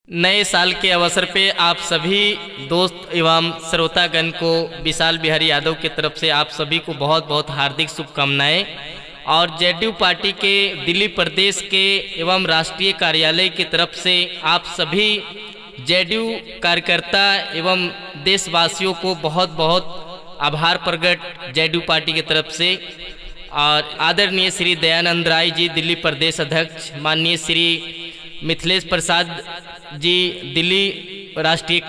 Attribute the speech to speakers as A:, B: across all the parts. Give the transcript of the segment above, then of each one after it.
A: नए साल के अवसर पे आप सभी दोस्त एवं श्रोतागण को विशाल बिहारी यादव की तरफ से आप सभी को बहुत बहुत हार्दिक शुभकामनाएं। और जेडीयू पार्टी के दिल्ली प्रदेश के एवं राष्ट्रीय कार्यालय की तरफ से आप सभी जेडीयू कार्यकर्ता एवं देशवासियों को बहुत बहुत आभार प्रकट जेडीयू पार्टी की तरफ से। और आदरणीय श्री दयानंद राय जी दिल्ली प्रदेश अध्यक्ष, माननीय श्री मिथिलेश प्रसाद जी दिल्ली राष्ट्रीय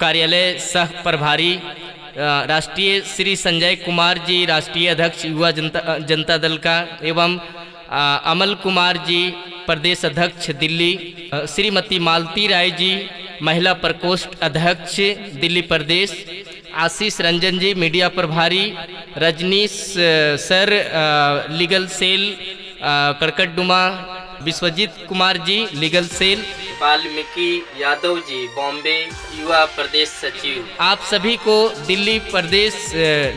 A: कार्यालय सह प्रभारी, राष्ट्रीय श्री संजय कुमार जी राष्ट्रीय अध्यक्ष युवा जनता दल का, एवं अमल कुमार जी प्रदेश अध्यक्ष दिल्ली, श्रीमती मालती राय जी महिला प्रकोष्ठ अध्यक्ष दिल्ली प्रदेश, आशीष रंजन जी मीडिया प्रभारी, रजनीश सर legal sale करकटडुमा, Vishwajeet Kumar ji legal sale, Valmiki Yadav ji Bombay युवा प्रदेश सचिव। आप सभी को दिल्ली प्रदेश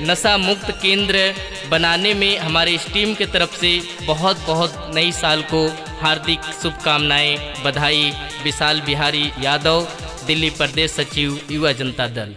A: नशा मुक्त केंद्र बनाने में हमारे इस टीम की तरफ से बहुत बहुत नई साल को हार्दिक शुभकामनाएं, बधाई। विशाल बिहारी यादव दिल्ली प्रदेश सचिव युवा जनता दल।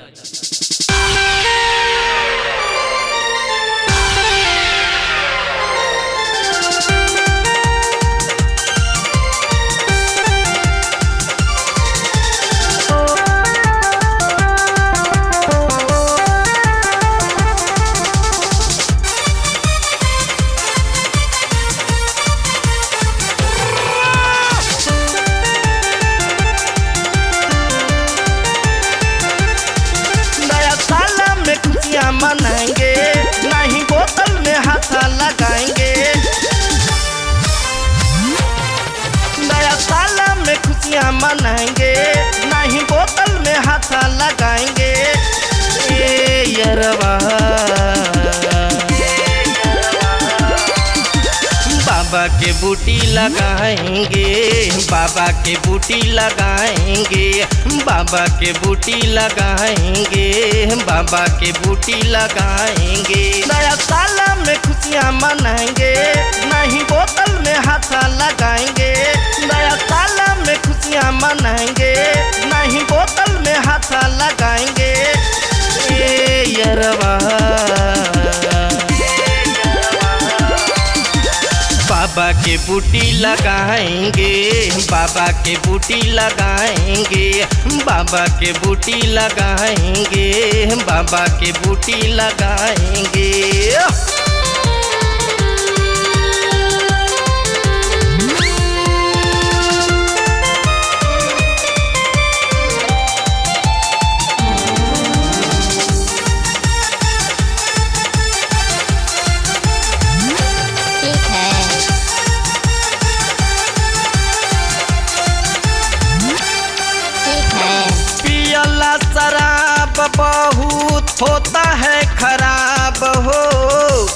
B: मनाएंगे नहीं बोतल में हाथ लगाएंगे, नया साल में खुशियाँ मनाएंगे नहीं बोतल में हाथ लगाएंगे। यरवा बाबा के बूटी लगाएंगे, बाबा के बूटी लगाएंगे, बाबा के बूटी लगाएंगे, बाबा के बूटी लगाएंगे। नया साल में खुशियाँ मनाएंगे नहीं बोतल में हाथ लगाएंगे, नया साल में खुशियाँ मनाएंगे नहीं बोतल में हाथ लगाएंगे। यरवा बाबा के बूटी लगाएंगे, बाबा के बूटी लगाएंगे, बाबा के बूटी लगाएंगे, बाबा के बूटी लगाएंगे। शराब बहुत होता है खराब हो,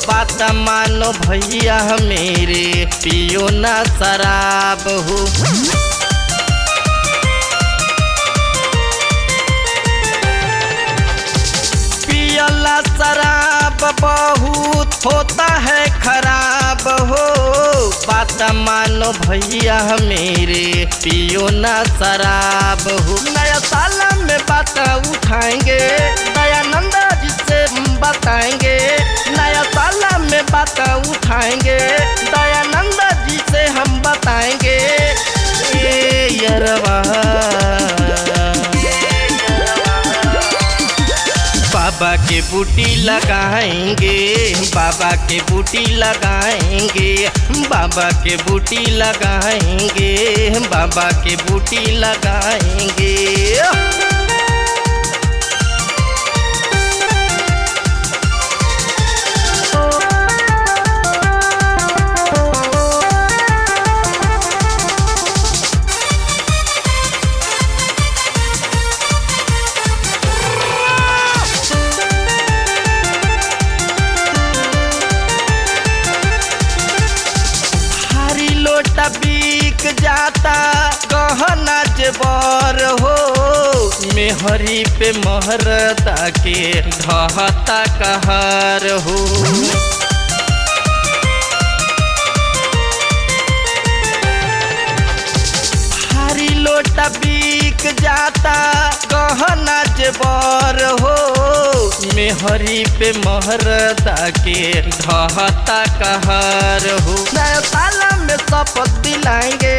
B: बात मानो भैया मेरे पियो ना शराब हो। पियला शराब बहुत होता है खराब हो, बात मानो भैया मेरे पियो ना शराब हो। नया साल में बात उठाएंगे दयानंद जी से बताएंगे, नया साल में बात उठाएंगे दयानंद जी से हम बताएंगे। यरवा बाबा के बूटी लगाएंगे, बाबा के बूटी लगाएंगे, बाबा के बूटी लगाएंगे, बाबा के बूटी लगाएंगे। बिक जाता गहना जेवर हो, मेहरी पे महरदा के ढहता कहर हो। हरी लोटा बिक बिक जाता गहना जेबर हो, मेहरी पे महरदा के ढहता कहर हो। नया साल में शपथ दिलाएंगे,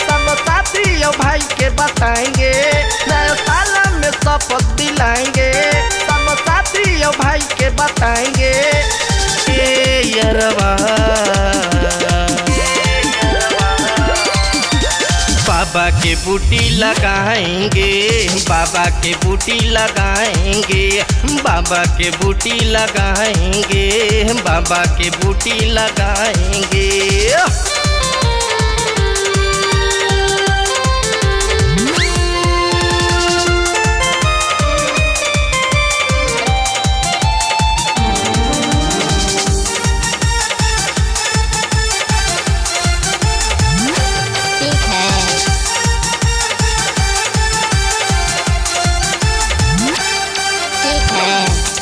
B: सब साथी और भाई के बताएंगे। नया साल में शपथ दिलाएंगे, सब साथी और भाई के बताएंगे। यरवा बाबा के बूटी लगाएंगे, बाबा के बूटी लगाएंगे, बाबा के बूटी लगाएंगे, बाबा के बूटी लगाएंगे।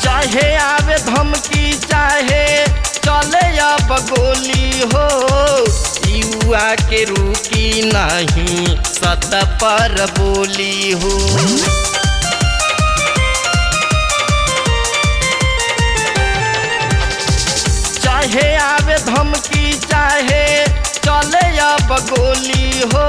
B: चाहे आवे धमकी चाहे चले अब गोली हो, युवा के रुकी नहीं सत पर बोली हो। चाहे आवे धमकी चाहे चले अब गोली हो,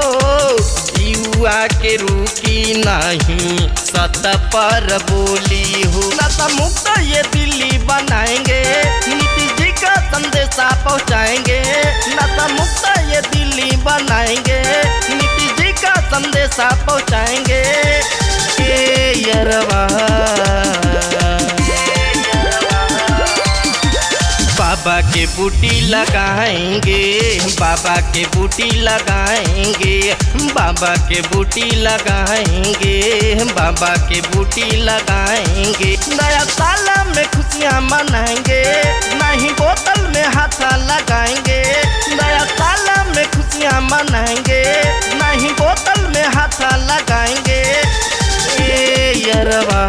B: युवा के रुकी नहीं सत पर बोली हो। नशा मुक्त ये दिल्ली बनाएंगे, नीतीश जी का संदेशा पहुंचाएंगे। नशा मुक्त ये दिल्ली बनाएंगे, नीतीश जी का संदेशा पहुंचाएंगे। यरवा बाबा के बूटी लगाएंगे, बाबा के बूटी लगाएंगे, बाबा के बूटी लगाएंगे, बाबा के बूटी लगाएंगे। नया साल में खुशियाँ मनाएंगे, नहीं बोतल में हाथ लगाएंगे। नया साल में खुशियाँ मनाएंगे, नहीं बोतल में हाथ लगाएंगे। यरवा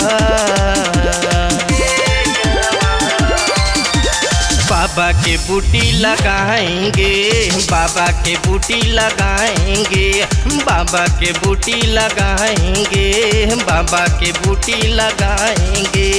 B: बाबा के बूटी लगाएंगे, बाबा के बूटी लगाएंगे, बाबा के बूटी लगाएंगे, बाबा के बूटी लगाएंगे।